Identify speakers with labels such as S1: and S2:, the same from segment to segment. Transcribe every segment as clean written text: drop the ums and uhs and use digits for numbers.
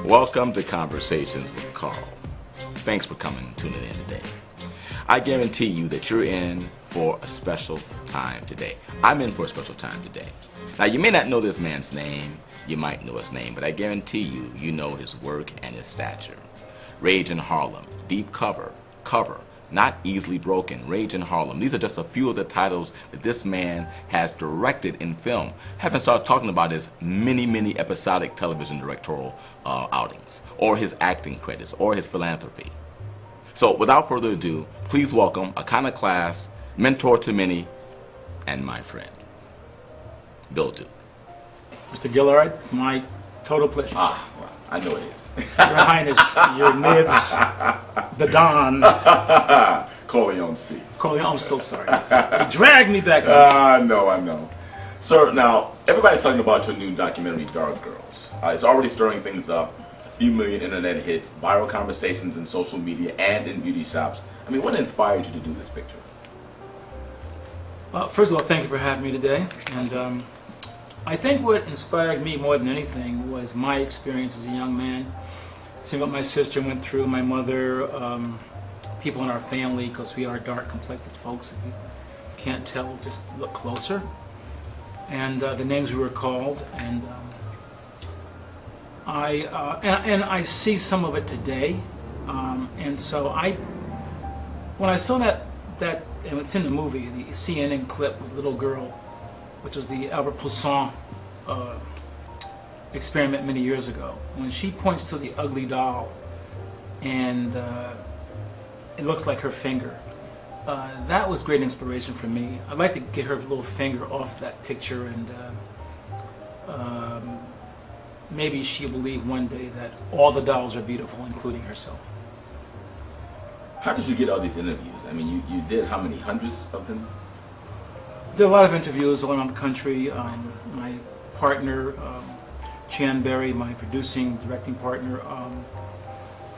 S1: Welcome to Conversations with Carl. Thanks for coming and tuning in today. I guarantee you that you're in for a special time today. I'm in for a special time today. Now, you may not know this man's name, you might know his name, but I guarantee you, you know his work and his stature. Rage in Harlem, Deep Cover, Not Easily Broken, Rage in Harlem. These are just a few of the titles that this man has directed in film. Haven't started talking about his many episodic television directorial outings, or his acting credits, or his philanthropy. So without further ado, please welcome iconoclast, mentor to many, and my friend, Bill Duke.
S2: Mr. Gilliard, it's my total pleasure.
S1: Well, I know it is.
S2: Your Highness, your nibs, the Don.
S1: Corleone speaks.
S2: Corleone, I'm so sorry. You dragged me back.
S1: I know. Sir, now, everybody's talking about your new documentary, Dark Girls. It's already stirring things up. A few million internet hits, viral conversations in social media and in beauty shops. I mean, what inspired you to do this picture?
S2: First of all, thank you for having me today. And I think what inspired me more than anything was my experience as a young man, seeing what my sister went through, my mother, people in our family, because we are dark-complected folks. If you can't tell, just look closer. And the names we were called, and I see some of it today. And so when I saw that, and it's in the movie, the CNN clip with the little girl, which was the Albert Poussin experiment many years ago, when she points to the ugly doll and it looks like her finger, that was great inspiration for me. I'd like to get her little finger off that picture, and maybe she'll believe one day that all the dolls are beautiful, including herself.
S1: How did you get all these interviews? I mean, you did how many, hundreds of them?
S2: There are a lot of interviews all around the country. My partner, Chan Berry, my producing, directing partner, a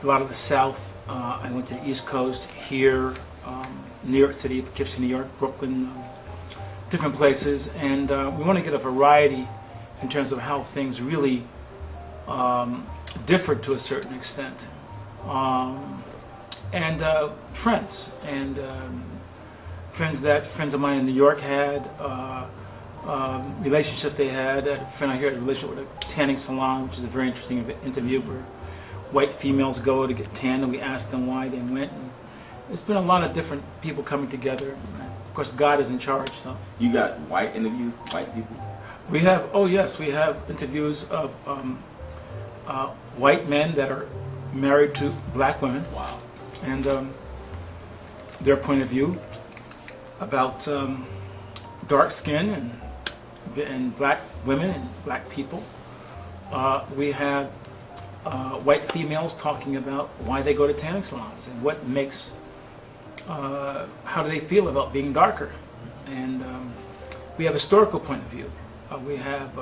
S2: lot of the South. I went to the East Coast, here, New York City, Poughkeepsie, New York, Brooklyn, different places. And we want to get a variety in terms of how things really differ to a certain extent. And friends, and friends of mine in New York had, relationships they had. A friend I here had a relationship with a tanning salon, which is a very interesting interview where white females go to get tanned, and we asked them why they went. And it's been a lot of different people coming together. Of course, God is in charge. So
S1: you got white interviews, white people?
S2: We have, we have interviews of white men that are married to black women.
S1: Wow.
S2: And their point of view about dark skin and black women and black people. We have white females talking about why they go to tanning salons and what makes, how do they feel about being darker. And we have a historical point of view. We have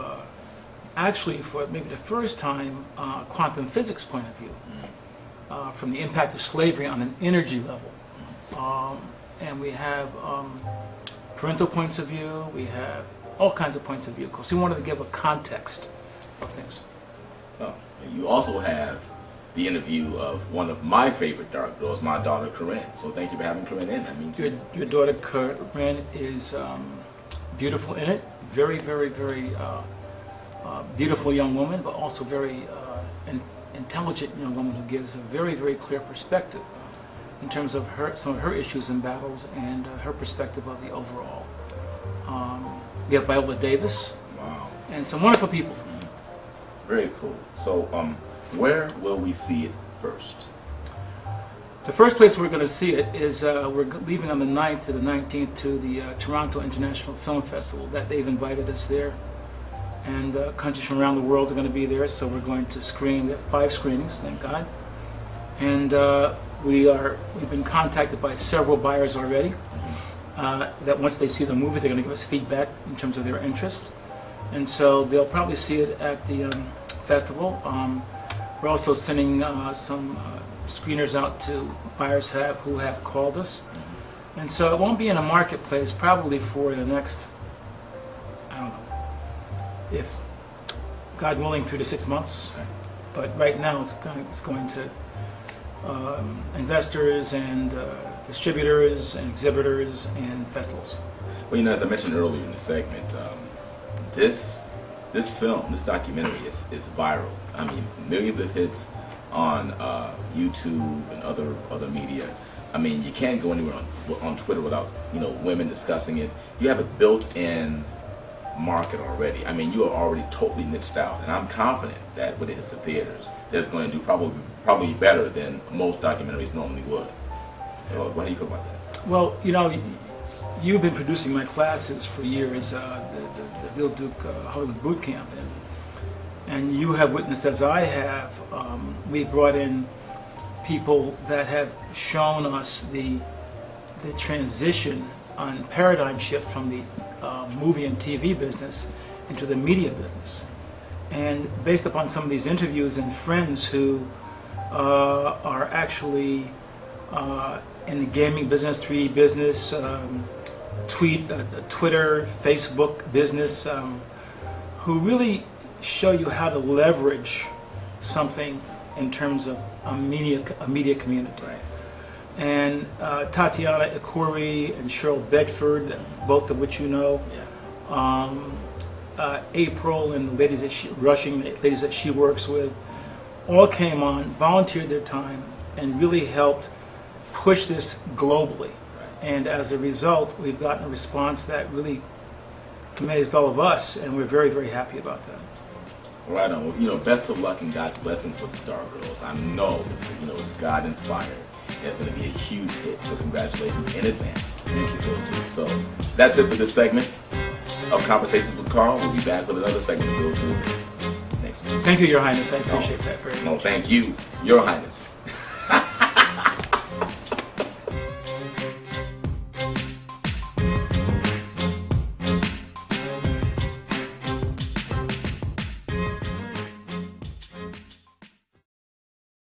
S2: actually, for maybe the first time, quantum physics point of view. From the impact of slavery on an energy level. And we have parental points of view, we have all kinds of points of view, because we wanted to give a context of things.
S1: Oh, and you also have the interview of one of my favorite dark girls, my daughter Corinne. So thank you for having Corinne in. I mean,
S2: your daughter Corinne is beautiful in it, very beautiful young woman, but also very intelligent young woman who gives a very clear perspective in terms of some of her issues and battles, and her perspective of the overall. We have Viola Davis.
S1: Wow.
S2: And some wonderful people.
S1: Very cool. So where will we see it first?
S2: The first place we're going to see it is we're leaving on the 9th to the 19th to the Toronto International Film Festival. That they've invited us there. And countries from around the world are going to be there, so we're going to screen. We have 5 screenings, thank God. And we've been contacted by several buyers already, that once they see the movie, they're going to give us feedback in terms of their interest. And so they'll probably see it at the festival. We're also sending some screeners out to buyers who have called us. And so it won't be in a marketplace probably for the next, I don't know, if God willing, 3 to 6 months. but right now it's going to investors and distributors and exhibitors and festivals.
S1: Well, as I mentioned earlier in the segment, this film, this documentary is viral. I mean, millions of hits on YouTube and other media. I mean, you can't go anywhere on Twitter without women discussing it. You have a built-in market already. I mean, you are already totally niched out, and I'm confident that when it hits the theaters, that's going to do probably better than most documentaries normally would. What do you feel about that?
S2: Well, you've been producing my classes for years, the Bill Duke Hollywood Boot Camp, and you have witnessed, as I have, we brought in people that have shown us the transition on paradigm shift from the movie and TV business into the media business. And based upon some of these interviews and friends who are actually in the gaming business, 3D business, Twitter, Facebook business, who really show you how to leverage something in terms of a media community.
S1: Right.
S2: And Tatiana Ikori and Cheryl Bedford, both of which you know.
S1: Yeah.
S2: April and the ladies ladies that she works with, all came on, volunteered their time, and really helped push this globally.
S1: Right.
S2: And as a result, we've gotten a response that really amazed all of us, and we're very, very happy about that.
S1: Right on. Well, best of luck and God's blessings with the Dark Girls. I know it's God inspired. It's going to be a huge hit. So congratulations in advance.
S2: Thank you.
S1: Bill Duke. So that's it for this segment of Conversations with Carl. We'll be back with another segment of Bill Duke next week.
S2: Thank you, Your Highness. I appreciate that very much.
S1: No, thank you, Your Highness.